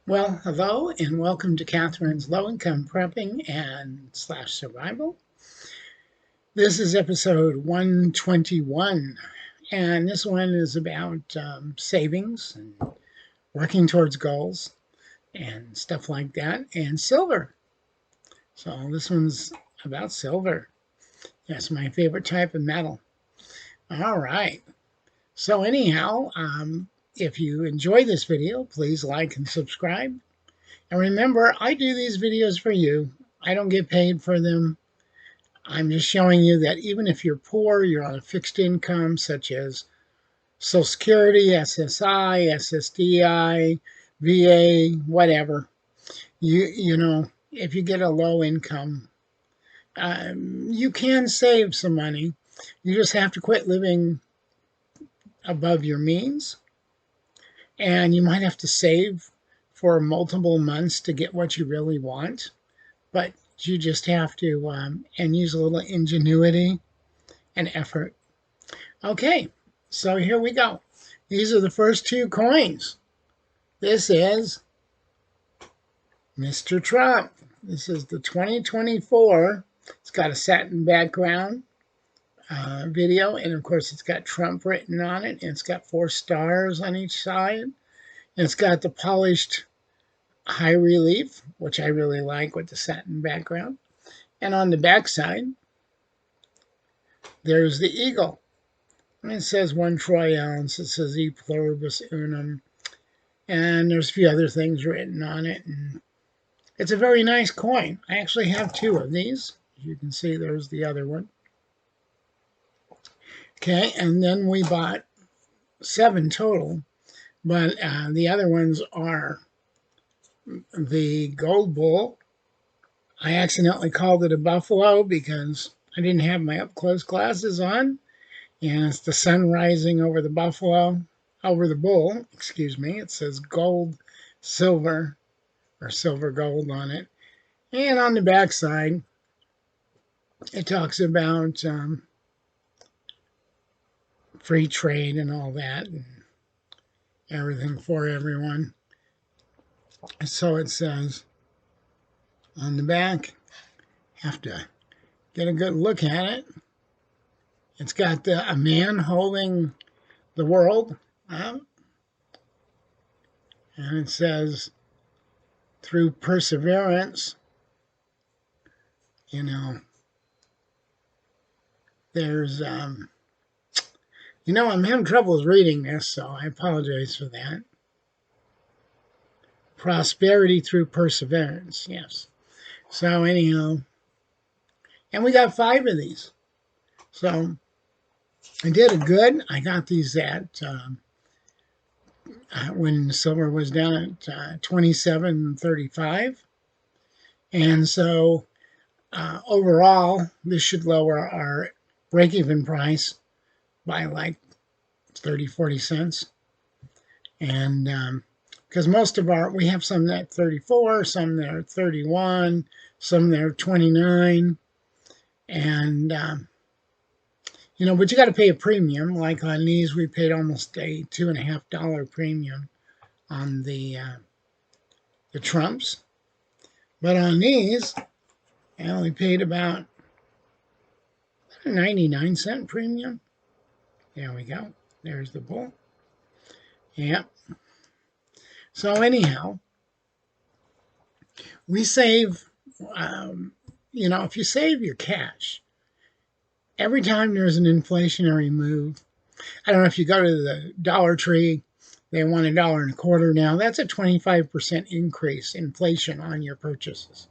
Well, hello and welcome to Catherine's Low Income Prepping and Slash Survival. This is episode 121, and this one is about savings and working towards goals and stuff like that, and silver. So this one's about silver. That's my favorite type of metal. All right. So anyhow, if you enjoy this video, please like and subscribe. And remember, I do these videos for you. I don't get paid for them. I'm just showing you that even if you're poor, you're on a fixed income such as Social Security, SSI, SSDI, VA, whatever. You know, if you get a low income, you can save some money. You just have to quit living above your means, and you might have to save for multiple months to get what you really want. But you just have to and use a little ingenuity and effort. Okay, so here we go. These are the first two coins. This is Mr. Trump. This is the 2024. It's got a satin background video, and of course it's got Trump written on it, and it's got 4 stars on each side, and it's got the polished high relief, which I really like with the satin background. And on the back side, there's the eagle. And it says 1 troy ounce. It says E pluribus unum. And there's a few other things written on it. And it's a very nice coin. I actually have 2 of these. As you can see, there's the other one. Okay, and then we bought 7 total. But the other ones are the gold bull. I accidentally called it a buffalo because I didn't have my up-close glasses on. And it's the sun rising over the buffalo, over the bull, excuse me. It says gold, silver, or silver gold on it. And on the back side, it talks about free trade and all that, and everything for everyone. So it says on the back, have to get a good look at it. It's got a man holding the world up, and it says, through perseverance, you know, there's, I'm having trouble reading this, so I apologize for that. Prosperity through perseverance, yes. So anyhow, and we got 5 of these. So I did a good. I got these at when silver was down at 27.35, and so overall this should lower our break-even price by like 30-40 cents. And because most of we have some at 34, some that are 31, some that are 29, and but you got to pay a premium. Like on these, we paid almost a $2.50 premium on the Trumps, but on these, I only paid about a 99-cent premium. There we go. There's the bull. Yep. So anyhow, we save. If you save your cash, every time there's an inflationary move, I don't know if you go to the Dollar Tree, they want $1.25 now. That's a 25% increase inflation on your purchases.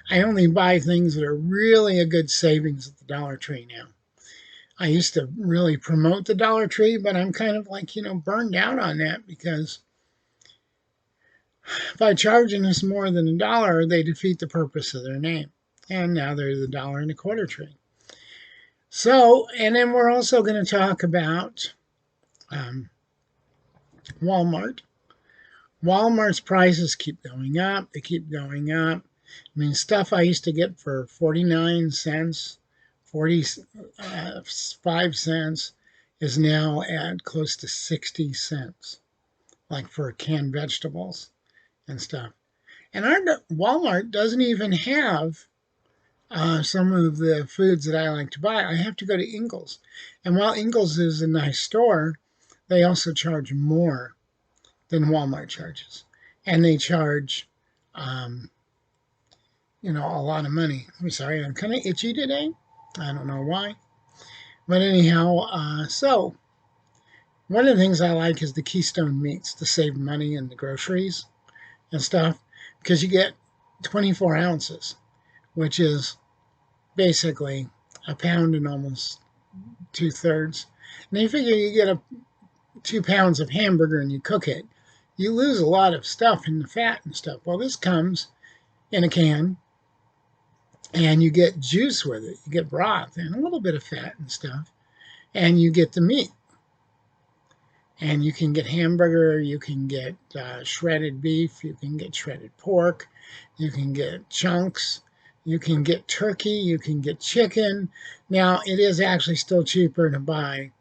I only buy things that are really a good savings at the Dollar Tree now. I used to really promote the Dollar Tree, but I'm kind of like, burned out on that because by charging us more than $1, they defeat the purpose of their name. And now they're the $1.25 tree. So, and then we're also going to talk about Walmart. Walmart's prices keep going up. They keep going up. I mean, stuff I used to get for 49 cents, 45 cents is now at close to 60 cents, like for canned vegetables. and stuff. And our Walmart doesn't even have some of the foods that I like to buy. I have to go to Ingles. And while Ingles is a nice store, they also charge more than Walmart charges. And they charge, um, a lot of money. I'm sorry, I'm kind of itchy today. I don't know why. But anyhow, so one of the things I like is the Keystone meats to save money in the groceries and stuff because you get 24 ounces, which is basically a pound and almost 2/3. And you figure you get 2 pounds of hamburger and you cook it, you lose a lot of stuff in the fat and stuff. Well, this comes in a can and you get juice with it. You get broth and a little bit of fat and stuff, and you get the meat. And you can get hamburger, you can get shredded beef, you can get shredded pork, you can get chunks, you can get turkey, you can get chicken. Now, it is actually still cheaper to buy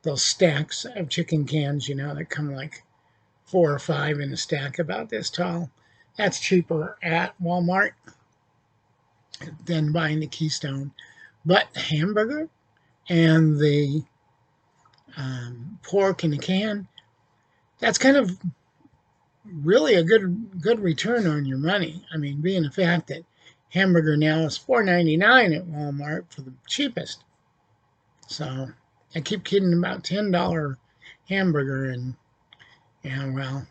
those stacks of chicken cans, that come like 4 or 5 in a stack about this tall. That's cheaper at Walmart than buying the Keystone. But hamburger and the pork in a can, that's kind of really a good return on your money. I mean, being the fact that hamburger now is $4.99 at Walmart for the cheapest. So I keep kidding about $10 hamburger, and well,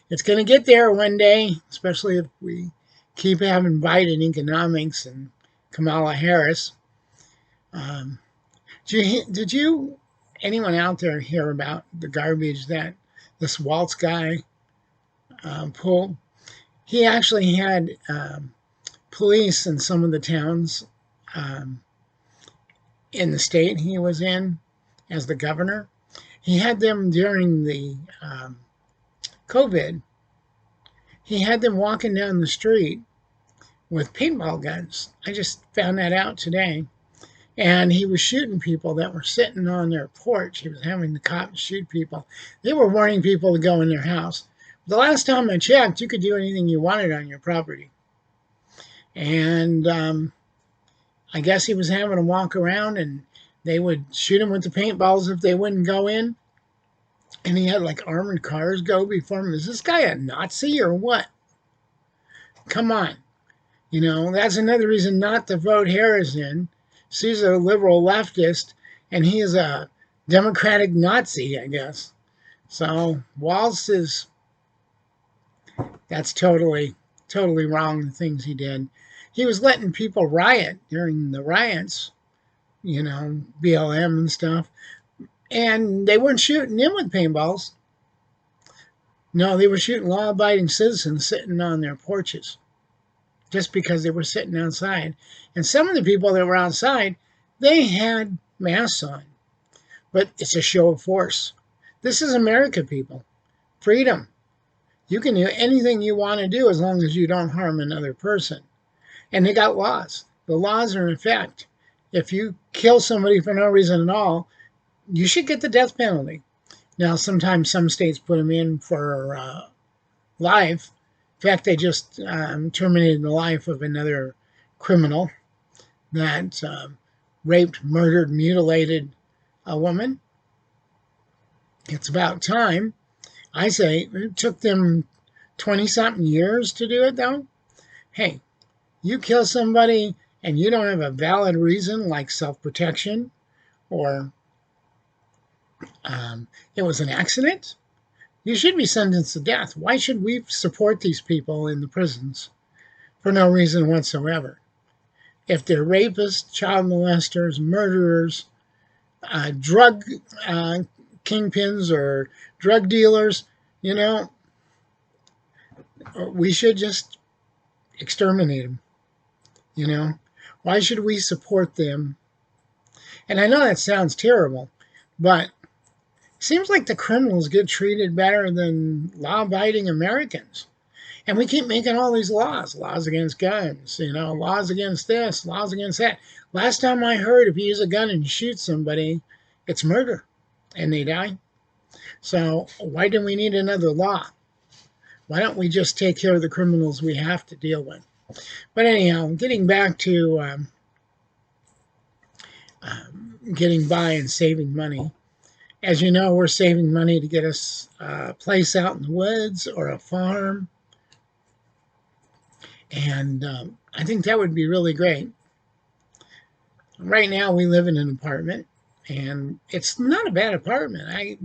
it's going to get there one day, especially if we keep having Biden economics and Kamala Harris. Did you, anyone out there hear about the garbage that this Waltz guy pulled? He actually had police in some of the towns in the state he was in as the governor. He had them during the COVID. He had them walking down the street with paintball guns. I just found that out today. And he was shooting people that were sitting on their porch. He was having the cops shoot people. They were warning people to go in their house. The last time I checked, you could do anything you wanted on your property. And I guess he was having them walk around, and they would shoot him with the paintballs if they wouldn't go in. And he had like armored cars go before him. Is this guy a Nazi or what? Come on. That's another reason not to vote Harris in. She's a liberal leftist, and he is a Democratic Nazi, I guess. So Waltz that's totally wrong, the things he did. He was letting people riot during the riots, BLM and stuff, and they weren't shooting him with paintballs. No, they were shooting law-abiding citizens sitting on their porches just because they were sitting outside. And some of the people that were outside, they had masks on. But it's a show of force. This is America, people. Freedom. You can do anything you want to do as long as you don't harm another person. And they got laws. The laws are in effect. If you kill somebody for no reason at all, you should get the death penalty. Now, sometimes some states put them in for life. In fact, they just terminated the life of another criminal that raped, murdered, mutilated a woman. It's about time. I say it took them 20-something years to do it, though. Hey, you kill somebody and you don't have a valid reason like self-protection or it was an accident, you should be sentenced to death. Why should we support these people in the prisons for no reason whatsoever? If they're rapists, child molesters, murderers, drug kingpins or drug dealers, we should just exterminate them. Why should we support them? And I know that sounds terrible, but it seems like the criminals get treated better than law-abiding Americans. And we keep making all these laws against guns, laws against this, laws against that. Last time I heard, if you use a gun and shoot somebody, it's murder and they die. So why do we need another law? Why don't we just take care of the criminals we have to deal with? But anyhow, getting back to getting by and saving money. As you know, we're saving money to get us a place out in the woods or a farm. And I think that would be really great. Right now, we live in an apartment, and it's not a bad apartment. I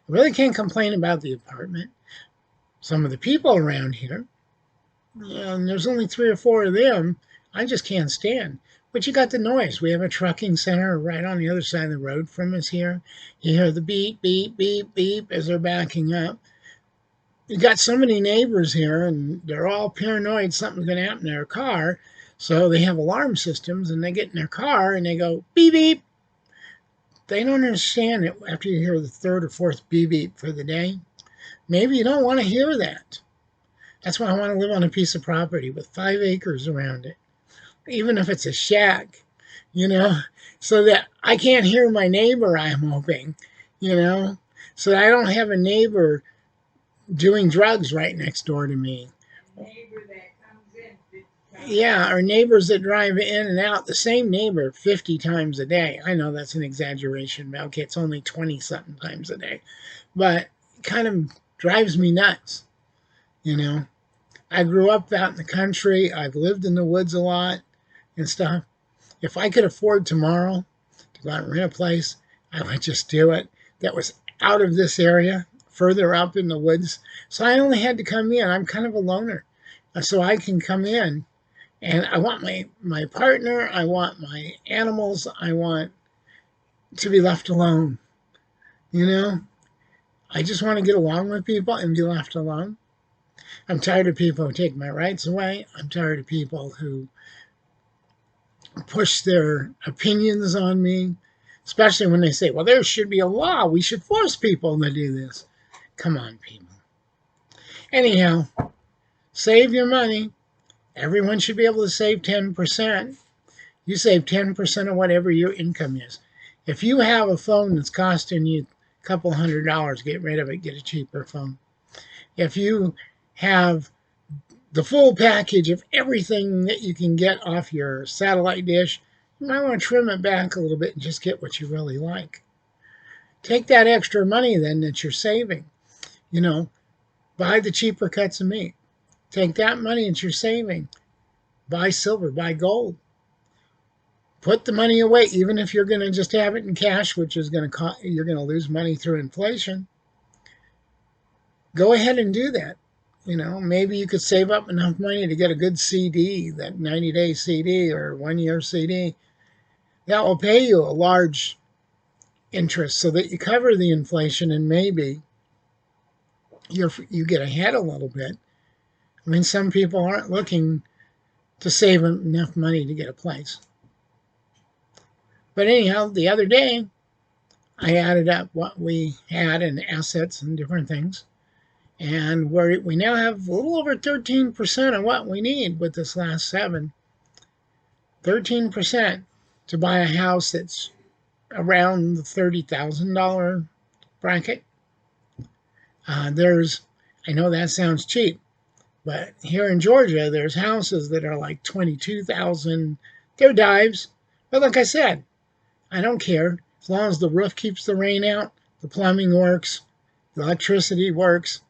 really can't complain about the apartment. Some of the people around here, and there's only 3 or 4 of them, I just can't stand. But you got the noise. We have a trucking center right on the other side of the road from us here. You hear the beep, beep, beep, beep as they're backing up. You got so many neighbors here, and they're all paranoid something's going to happen to their car. So they have alarm systems, and they get in their car and they go beep, beep. They don't understand it after you hear the third or fourth beep, beep for the day. Maybe you don't want to hear that. That's why I want to live on a piece of property with 5 acres around it, even if it's a shack, you know, so that I can't hear my neighbor, I'm hoping, you know, so that I don't have a neighbor doing drugs right next door to me. Yeah, or neighbors that drive in and out, the same neighbor 50 times a day. I know that's an exaggeration, but okay, it's only 20 something times a day. But it kind of drives me nuts, you know. I grew up out in the country. I've lived in the woods a lot and stuff. If I could afford tomorrow to go out and rent a place, I would just do it. That was out of this area, further up in the woods. So I only had to come in. I'm kind of a loner. So I can come in, and I want my partner, I want my animals, I want to be left alone. You know, I just want to get along with people and be left alone. I'm tired of people who take my rights away. I'm tired of people who push their opinions on me, especially when they say, well, there should be a law. We should force people to do this. Come on, people. Anyhow, save your money. Everyone should be able to save 10%. You save 10% of whatever your income is. If you have a phone that's costing you a couple $100, get rid of it, get a cheaper phone. If you have the full package of everything that you can get off your satellite dish, you might want to trim it back a little bit and just get what you really like. Take that extra money then that you're saving, you know, buy the cheaper cuts of meat. Take that money that you're saving, buy silver, buy gold. Put the money away, even if you're going to just have it in cash, which is going to you're going to lose money through inflation. Go ahead and do that. You know, maybe you could save up enough money to get a good CD, that 90-day CD or 1-year CD. That will pay you a large interest so that you cover the inflation, and maybe you get ahead a little bit. I mean, some people aren't looking to save enough money to get a place. But anyhow, the other day, I added up what we had in assets and different things. And we now have a little over 13% of what we need with this last 7. 13% to buy a house that's around the $30,000 bracket. I know that sounds cheap, but here in Georgia, there's houses that are like 22,000. They're dives, but like I said, I don't care as long as the roof keeps the rain out, the plumbing works, the electricity works.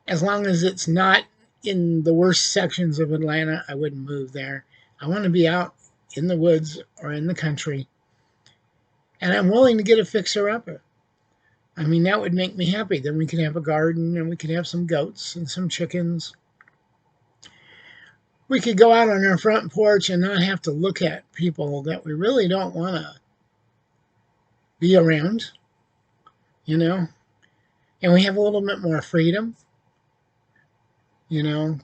As long as it's not in the worst sections of Atlanta, I wouldn't move there. I want to be out in the woods or in the country, and I'm willing to get a fixer-upper. I mean, that would make me happy. Then we could have a garden, and we could have some goats and some chickens. We could go out on our front porch and not have to look at people that we really don't want to be around, you know? And we have a little bit more freedom, you know,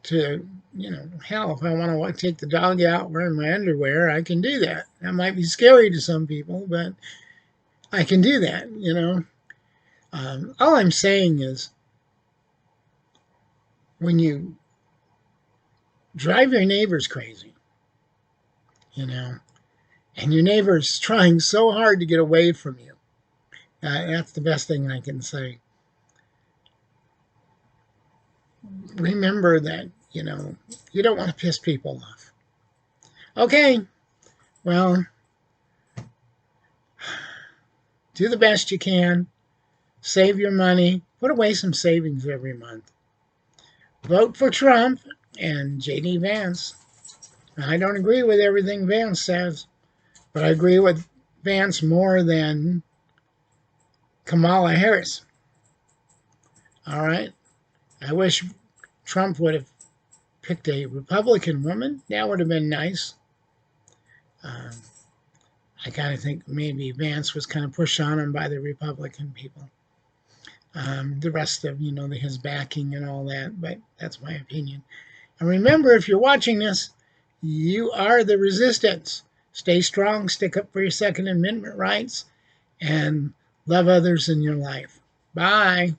hell, if I want to take the dog out wearing my underwear, I can do that. That might be scary to some people, but I can do that, you know. All I'm saying is when you drive your neighbors crazy, you know, and your neighbor's trying so hard to get away from you, that's the best thing I can say. remember that, you don't want to piss people off. Okay, well, do the best you can. Save your money. Put away some savings every month. Vote for Trump and J.D. Vance. I don't agree with everything Vance says, but I agree with Vance more than Kamala Harris. All right? I wish Trump would have picked a Republican woman. That would have been nice. I kind of think maybe Vance was kind of pushed on him by the Republican people. The rest of, his backing and all that, but that's my opinion. And remember, if you're watching this, you are the resistance. Stay strong, stick up for your Second Amendment rights, and love others in your life. Bye.